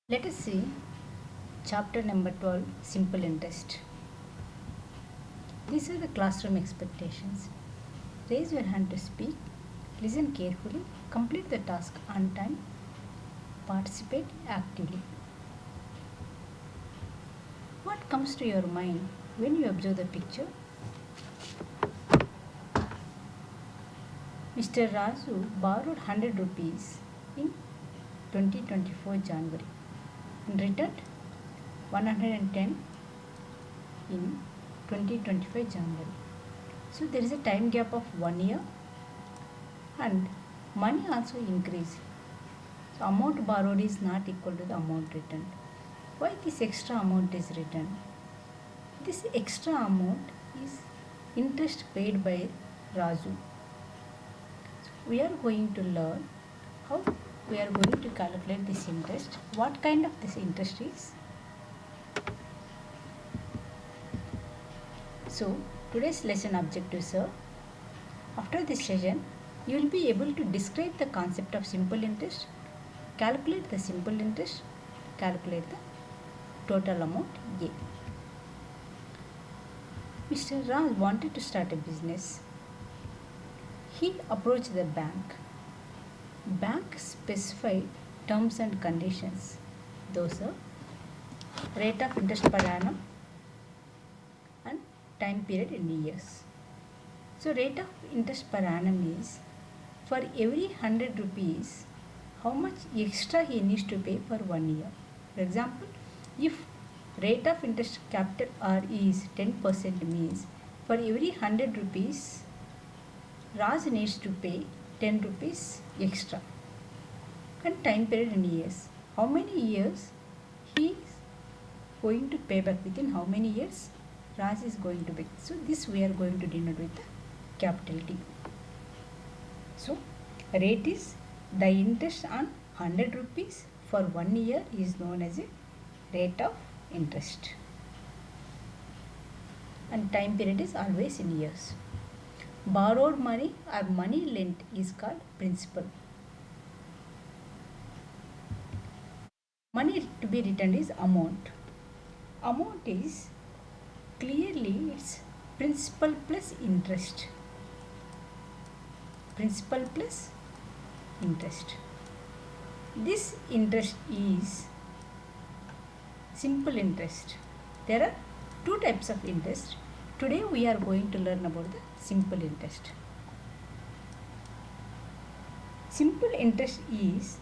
Let us see chapter number 12, Simple Interest. These are the classroom expectations. Raise your hand to speak, listen carefully, complete the task on time, participate actively. What comes to your mind when you observe the picture? Mr. Razu borrowed 100 rupees in 2024 January and returned 110 in 2025 January. So there is a time gap of 1 year and money also increased. So amount borrowed is not equal to the amount returned. Why this extra amount is returned? This extra amount is interest paid by Raju. So we are going to learn how we are going to calculate this interest. What kind of this interest is? So today's lesson objectives are, after this session you will be able to describe the concept of simple interest, calculate the simple interest, calculate the total amount A. Mr. Raj wanted to start a business. He approached the bank. Bank specified terms and conditions. Those are rate of interest per annum and time period in years. So rate of interest per annum is, for every 100 rupees, how much extra he needs to pay for 1 year. For example, if rate of interest capital R is 10% means for every 100 rupees, Raj needs to pay 10 rupees extra. And time period in years. How many years he is going to pay back, within how many years Raj is going to pay. So this we are going to denote with the capital T. So rate is the interest on 100 rupees for 1 year is known as a rate of interest. And time period is always in years. Borrowed money or money lent is called principal. Money to be returned is amount. Amount is clearly it's principal plus interest. Principal plus interest. This interest is simple interest. There are two types of interest. Today we are going to learn about the simple interest. Simple interest is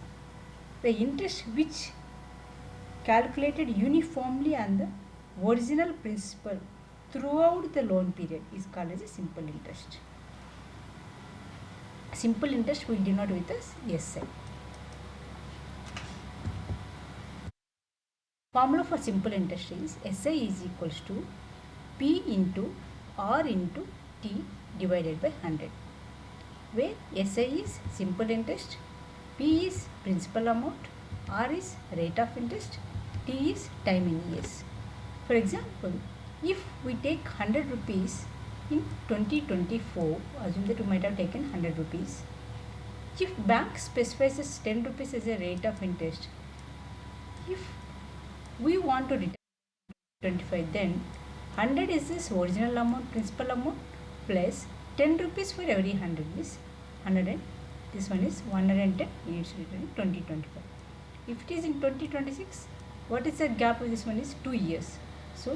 the interest which calculated uniformly on the original principal throughout the loan period is called as a simple interest. Simple interest will denote with as SI. Formula for simple interest is SI is equals to P into R into T divided by 100, where SI is simple interest, P is principal amount, R is rate of interest, T is time in years. For example, if we take 100 rupees in 2024, assume that we might have taken 100 rupees. If bank specifies as 10 rupees as a rate of interest, if we want to return 25, then 100 is this original amount, principal amount, plus 10 rupees for every 100 is 100, and this one is 110 units returned in 2025. If it is in 2026, what is the gap of this one is 2 years. So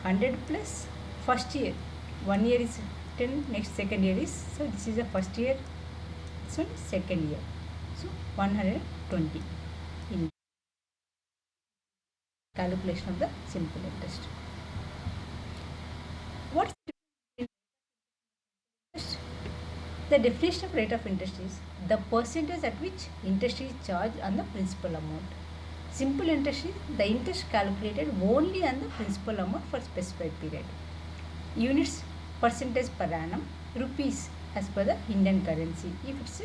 100 plus first year, 1 year is 10, next second year is, so this is the first year, this one is second year. So 120 in calculation of the simple interest. What is the definition of rate of interest is the percentage at which interest is charged on the principal amount. Simple interest is the interest calculated only on the principal amount for specified period. Units percentage per annum, rupees as per the Indian currency. If it's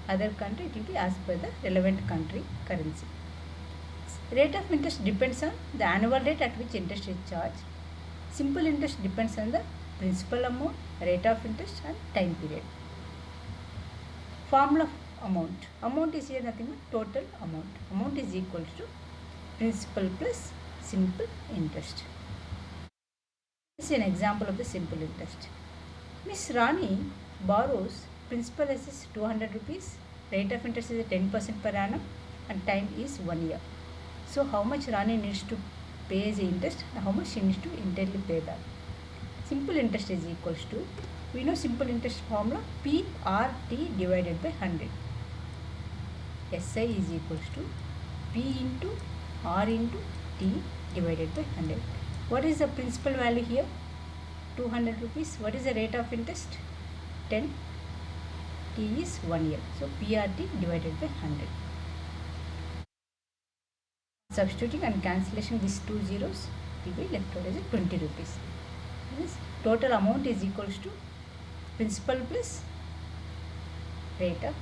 other country, it will be as per the relevant country currency. Rate of interest depends on the annual rate at which interest is charged. Simple interest depends on the principal amount, rate of interest and time period. Formula of amount. Amount is here nothing but total amount. Amount is equal to principal plus simple interest. This is an example of the simple interest. Miss Rani borrows principal as 200 rupees, rate of interest is 10% per annum, and time is 1 year. So how much Rani needs to pay as interest and how much she needs to entirely pay back. Simple interest is equals to, we know simple interest formula, PRT divided by 100. SI is equals to P into R into T divided by 100. What is the principal value here? 200 rupees. What is the rate of interest? 10. T is 1 year. So PRT divided by 100. Substituting and cancellation these two zeros, it will be left out as 20 rupees. This total amount is equals to principal plus rate of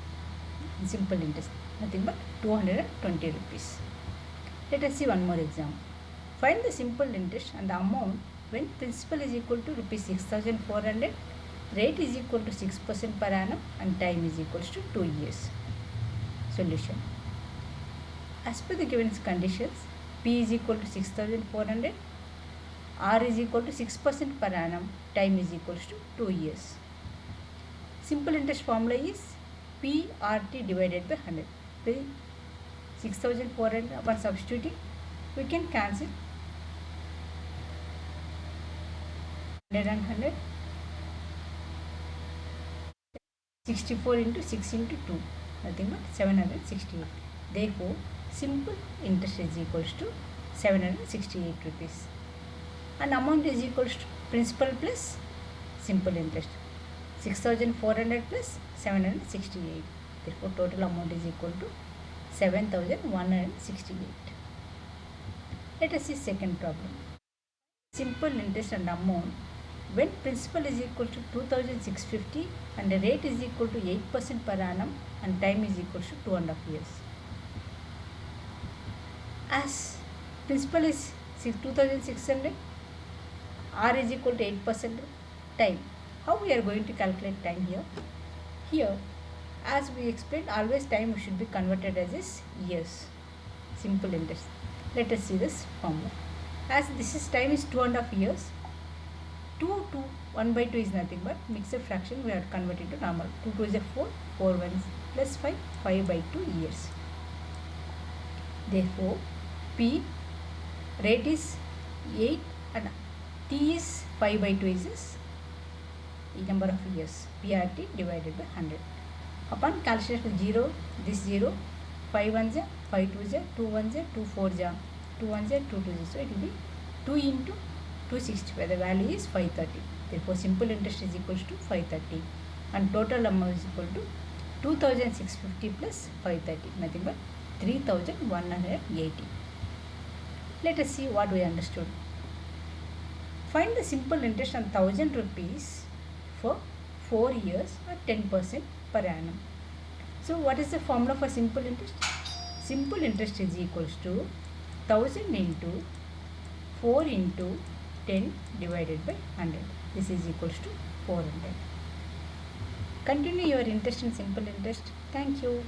simple interest, nothing but 220 rupees. Let us see one more example. Find the simple interest and the amount when principal is equal to rupees 6,400, rate is equal to 6% per annum, and time is equals to 2 years. Solution. As per the given conditions, P is equal to 6,400, R is equal to 6% per annum, time is equals to 2 years. Simple interest formula is PRT divided by 100. The 6,400 upon substituting, we can cancel 100 and 100. 64 into 6 into 2, nothing but 768. Therefore, simple interest is equals to 768 rupees. And amount is equals to principal plus simple interest. 6,400 plus 768. Therefore, total amount is equal to 7,168. Let us see second problem. Simple interest and amount when principal is equal to 2,650 and the rate is equal to 8% per annum and time is equal to 2.5 years. As principal is 2,600, R is equal to 8% time. How we are going to calculate time here? Here, as we explained, always time should be converted as years. Simple interest. Let us see this formula. As this is time is 2.5 years, 2 to 1 by 2 is nothing but mixed fraction, we are converted to normal. 2 2 is 4, 4 1 plus 5, 5 by 2 years. Therefore, P rate is 8 and T is 5 by 2 is the number of years. PRT divided by 100. Upon calculation 0, this 0, 5 1 is 5 2 is 2 1 is 2 4 is 2 1 is 2 2 is. So it will be 2 into 265. The value is 530. Therefore, simple interest is equals to 530 and total amount is equal to 2,650 plus 530, nothing but 3,180. Let us see what we understood. Find the simple interest on 1,000 rupees for 4 years at 10% per annum. So, what is the formula for simple interest? Simple interest is equals to 1,000 into 4 into 10 divided by 100. This is equals to 400. Continue your interest in simple interest. Thank you.